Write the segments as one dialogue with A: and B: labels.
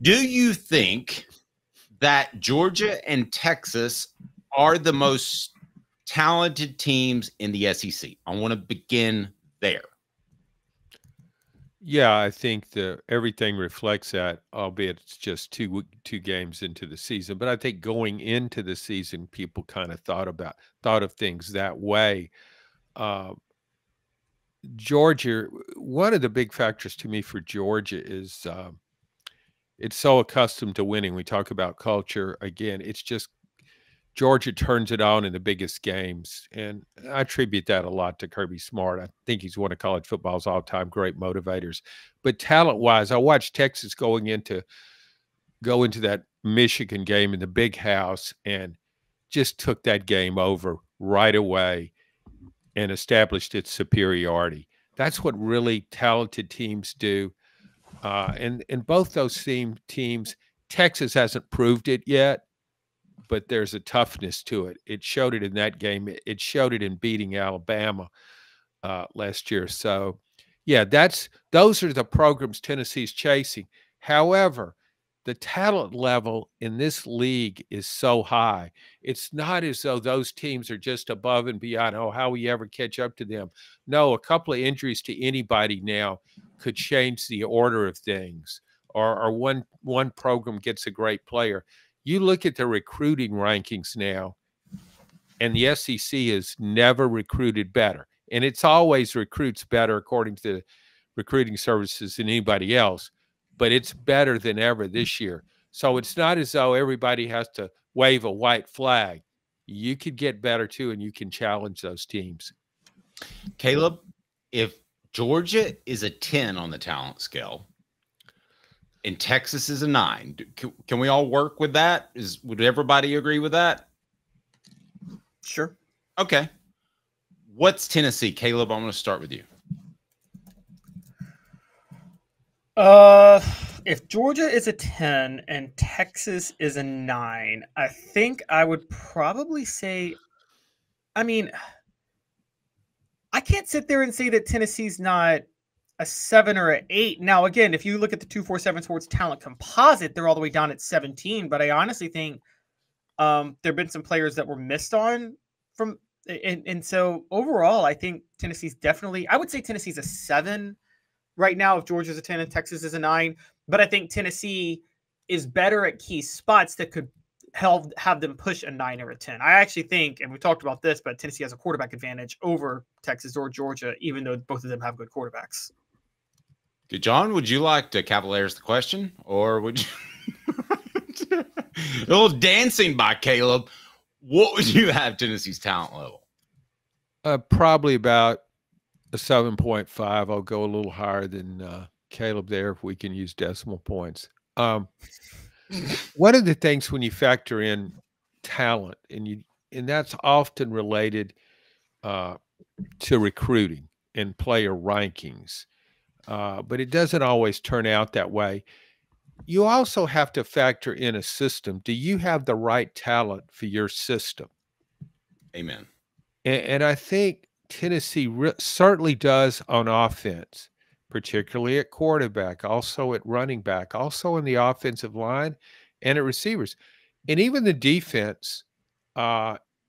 A: Do you think that Georgia and Texas are the most talented teams in the SEC? I want to begin there.
B: Yeah, I think everything reflects that, albeit it's just two games into the season. But I think going into the season, people kind of thought of things that way. Georgia, one of the big factors to me for Georgia is it's so accustomed to winning. We talk about culture again. It's just Georgia turns it on in the biggest games, and I attribute that a lot to Kirby Smart. I think he's one of college football's all-time great motivators. But talent-wise, I watched Texas go into that Michigan game in the Big House and just took that game over right away and established its superiority. That's what really talented teams do. And in both those teams, Texas hasn't proved it yet, but there's a toughness to it. It showed it in that game. It showed it in beating Alabama last year. So, yeah, those are the programs Tennessee's chasing. However, the talent level in this league is so high. It's not as though those teams are just above and beyond, oh, how we ever catch up to them. No, a couple of injuries to anybody now could change the order of things, or one program gets a great player. You look at the recruiting rankings now, and the SEC has never recruited better. And it's always recruits better according to recruiting services than anybody else, but it's better than ever this year. So it's not as though everybody has to wave a white flag. You could get better too, and you can challenge those teams.
A: Caleb, if Georgia is a 10 on the talent scale and Texas is a 9, can we all work with that? Would everybody agree with that?
C: Sure.
A: Okay. What's Tennessee? Caleb, I'm going to start with you.
C: If Georgia is a 10 and Texas is a 9, I think I would probably say, I mean, I can't sit there and say that Tennessee's not a 7 or an 8. Now, again, if you look at the 247 Sports Talent Composite, they're all the way down at 17. But I honestly think there have been some players that were missed on from, and so overall, I think Tennessee's definitely, I would say Tennessee's a 7 right now if Georgia's a 10 and Texas is a 9. But I think Tennessee is better at key spots that could have them push a 9 or a 10. I actually think, and we talked about this, but Tennessee has a quarterback advantage over Texas or Georgia, even though both of them have good quarterbacks.
A: John, would you like to Cavaliers the question, or would you a little dancing by Caleb? What would you have Tennessee's talent level?
B: Probably about a 7.5. I'll go a little higher than Caleb there if we can use decimal points. One of the things when you factor in talent, and that's often related to recruiting and player rankings, but it doesn't always turn out that way. You also have to factor in a system. Do you have the right talent for your system?
A: Amen.
B: And I think Tennessee certainly does on offense, particularly at quarterback, also at running back, also in the offensive line and at receivers. And even the defense,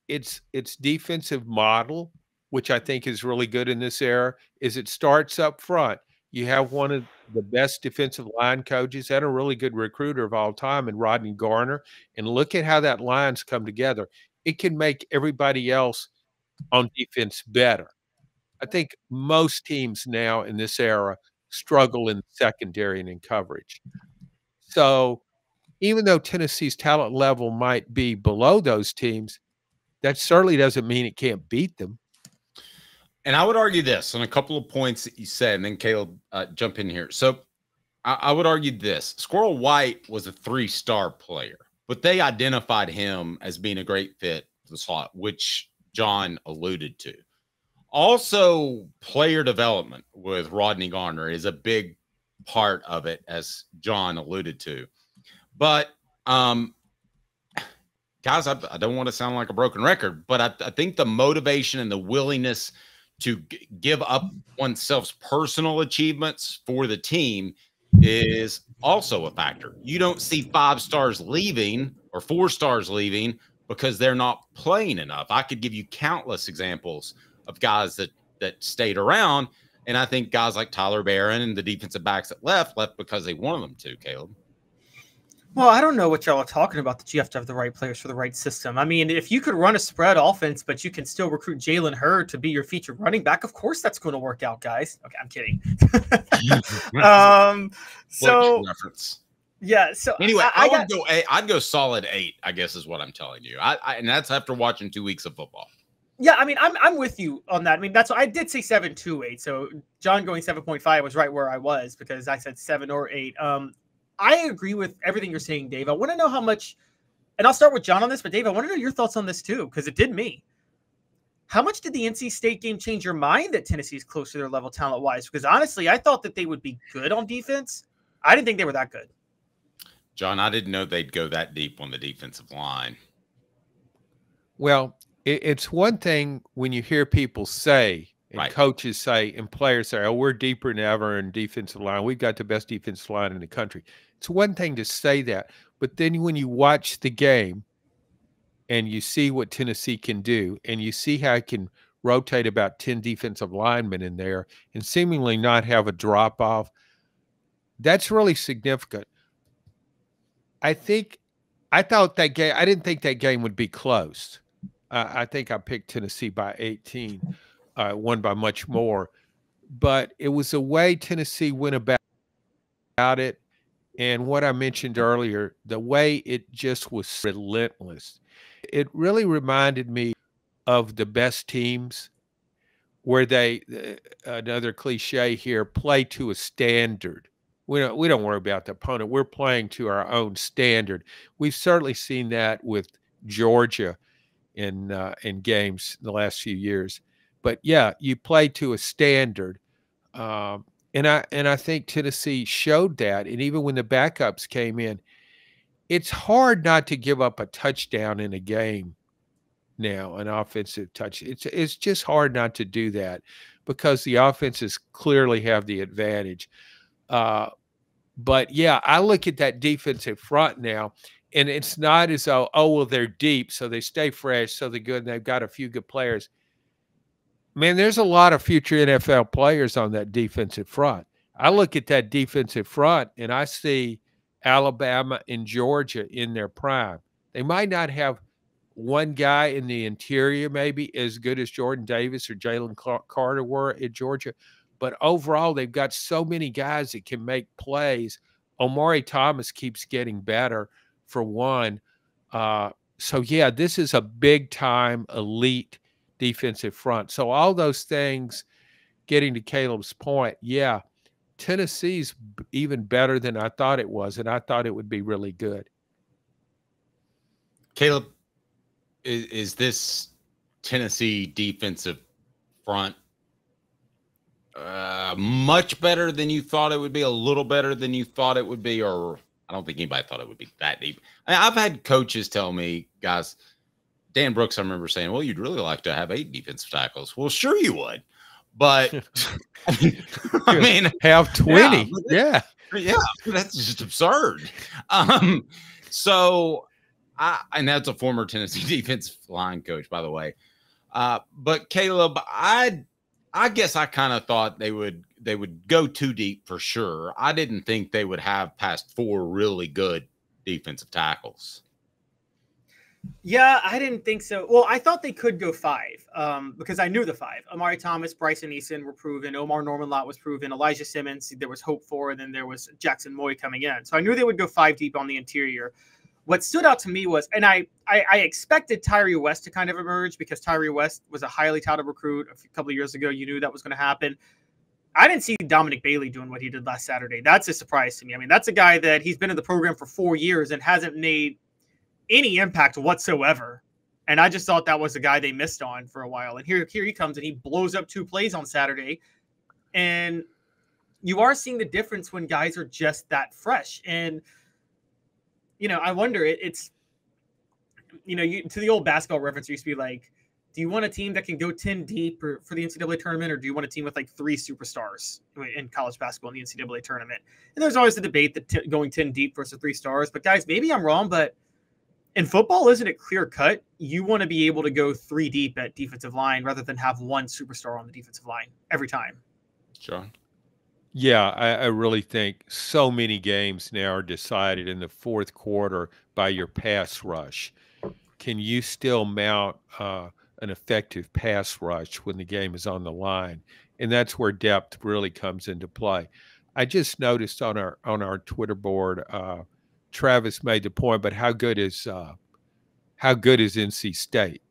B: its defensive model, which I think is really good in this era, is it starts up front. You have one of the best defensive line coaches and a really good recruiter of all time in Rodney Garner. And look at how that line's come together. It can make everybody else on defense better. I think most teams now in this era struggle in secondary and in coverage. So even though Tennessee's talent level might be below those teams, that certainly doesn't mean it can't beat them.
A: And I would argue this on a couple of points that you said, and then Caleb, jump in here. So I would argue this. Squirrel White was a 3-star player, but they identified him as being a great fit for the slot, which John alluded to. Also, player development with Rodney Garner is a big part of it, as John alluded to. But, guys, I don't want to sound like a broken record, but I think the motivation and the willingness to give up oneself's personal achievements for the team is also a factor. You don't see 5 stars leaving or 4 stars leaving because they're not playing enough. I could give you countless examples of guys that stayed around, and I think guys like Tyler Barron and the defensive backs that left because they wanted them to, Caleb.
C: Well, I don't know what y'all are talking about, that you have to have the right players for the right system. I mean, if you could run a spread offense, but you can still recruit Jalen Hurd to be your featured running back, of course that's going to work out, guys. Okay, I'm kidding. So
A: reference.
C: Yeah. So
A: anyway, I'd go solid 8, I guess is what I'm telling you. And that's after watching 2 weeks of football.
C: Yeah, I mean, I'm with you on that. I mean, that's what I did say 7 to 8. So John going 7.5 was right where I was, because I said 7 or 8. I agree with everything you're saying, Dave. I want to know how much, and I'll start with John on this, but Dave, I want to know your thoughts on this too, because it did me. How much did the NC State game change your mind that Tennessee is close to their level talent-wise? Because honestly, I thought that they would be good on defense. I didn't think they were that good.
A: John, I didn't know they'd go that deep on the defensive line.
B: Well, it's one thing when you hear people say, and coaches say, and players say, oh, we're deeper than ever in defensive line. We've got the best defensive line in the country. It's one thing to say that, but then when you watch the game and you see what Tennessee can do, and you see how it can rotate about 10 defensive linemen in there and seemingly not have a drop-off, that's really significant. I thought that game, I didn't think that game would be close. I think I picked Tennessee by 18, won by much more. But it was the way Tennessee went about it, and what I mentioned earlier, the way it just was relentless. It really reminded me of the best teams where they, another cliche here, play to a standard. We don't worry about the opponent. We're playing to our own standard. We've certainly seen that with Georgia in games in the last few years. But yeah, you play to a standard. And I think Tennessee showed that. And even when the backups came in, it's hard not to give up a touchdown in a game now, an offensive touch. It's just hard not to do that because the offenses clearly have the advantage. But yeah, I look at that defensive front now, and it's not as though, oh, well, they're deep, so they stay fresh, so they're good, and they've got a few good players. Man, there's a lot of future NFL players on that defensive front. I look at that defensive front, and I see Alabama and Georgia in their prime. They might not have one guy in the interior maybe as good as Jordan Davis or Jalen Carter were at Georgia, but overall they've got so many guys that can make plays. Omari Thomas keeps getting better, for one. So, yeah, this is a big-time elite defensive front. So all those things, getting to Caleb's point, yeah, Tennessee's even better than I thought it was, and I thought it would be really good.
A: Caleb, is this Tennessee defensive front much better than you thought it would be, a little better than you thought it would be, or I don't think anybody thought it would be that deep? I've had coaches tell me, guys, Dan Brooks, I remember saying, well, you'd really like to have 8 defensive tackles. Well, sure you would. But I mean,
B: have 20.
A: Yeah, that's just absurd. So and that's a former Tennessee defensive line coach, by the way. But Caleb, I guess I kind of thought they would go too deep for sure. I didn't think they would have past 4 really good defensive tackles.
C: Yeah, I didn't think so. Well, I thought they could go 5 because I knew the 5. Amari Thomas, Bryson Eason were proven. Omar Norman-Lott was proven. Elijah Simmons, there was hope for, and then there was Jackson Moy coming in. So I knew they would go 5 deep on the interior. What stood out to me was, and I expected Tyree West to kind of emerge because Tyree West was a highly touted recruit a couple of years ago. You knew that was going to happen. I didn't see Dominic Bailey doing what he did last Saturday. That's a surprise to me. I mean, that's a guy that he's been in the program for 4 years and hasn't made any impact whatsoever. And I just thought that was the guy they missed on for a while. And here he comes and he blows up 2 plays on Saturday. And you are seeing the difference when guys are just that fresh. And, you know, I wonder, it's, you know, to the old basketball reference, used to be like, Do you want a team that can go 10 deep for the NCAA tournament, or do you want a team with like 3 superstars in college basketball in the NCAA tournament? And there's always the debate that going 10 deep versus 3 stars. But guys, maybe I'm wrong, but in football, isn't it clear cut? You want to be able to go 3 deep at defensive line rather than have 1 superstar on the defensive line every time.
A: John?
B: Yeah, I really think so many games now are decided in the fourth quarter by your pass rush. Can you still mount an effective pass rush when the game is on the line? And that's where depth really comes into play. I just noticed on our Twitter board, Travis made the point, but how good is NC State?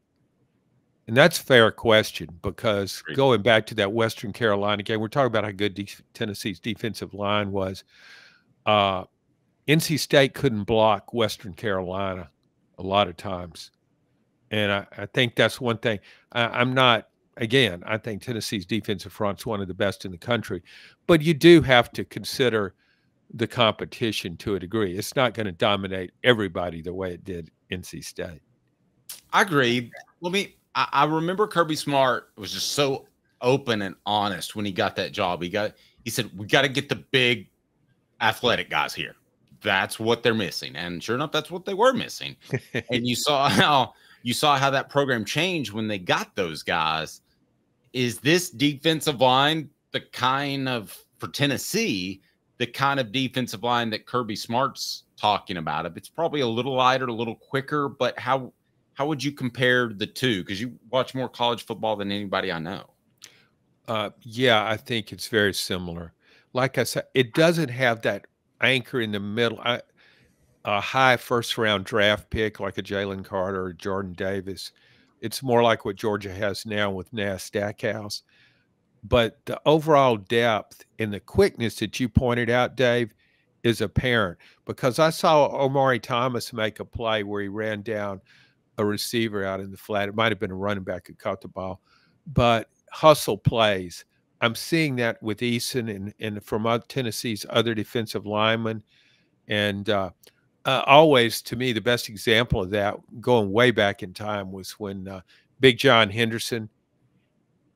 B: And that's a fair question, because going back to that Western Carolina game, we're talking about how good Tennessee's defensive line was. NC State couldn't block Western Carolina a lot of times. And I think that's one thing. I think Tennessee's defensive front's one of the best in the country. But you do have to consider the competition to a degree. It's not going to dominate everybody the way it did NC State.
A: I agree. I remember Kirby Smart was just so open and honest when he got that job. He said, we got to get the big athletic guys here. That's what they're missing. And sure enough, that's what they were missing. And you saw how that program changed when they got those guys. Is this defensive line the kind of, for Tennessee, the kind of defensive line that Kirby Smart's talking about? It's probably a little lighter, a little quicker, but how would you compare the two? Because you watch more college football than anybody I know.
B: Yeah, I think it's very similar. Like I said, it doesn't have that anchor in the middle, a high first-round draft pick like a Jalen Carter or Jordan Davis. It's more like what Georgia has now with Stackhouse. But the overall depth and the quickness that you pointed out, Dave, is apparent, because I saw Omari Thomas make a play where he ran down a receiver out in the flat. It might have been a running back who caught the ball, but hustle plays. I'm seeing that with Eason and from Tennessee's other defensive linemen. And always, to me, the best example of that, going way back in time, was when Big John Henderson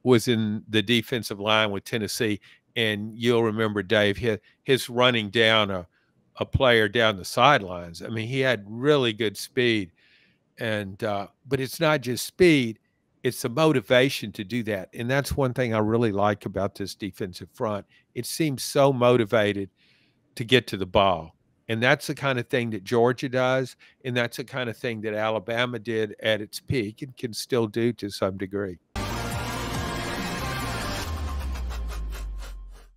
B: was in the defensive line with Tennessee. And you'll remember, Dave, his running down a player down the sidelines. I mean, he had really good speed. And but it's not just speed, it's the motivation to do that. And that's one thing I really like about this defensive front. It seems so motivated to get to the ball. And that's the kind of thing that Georgia does, and that's the kind of thing that Alabama did at its peak and can still do to some degree.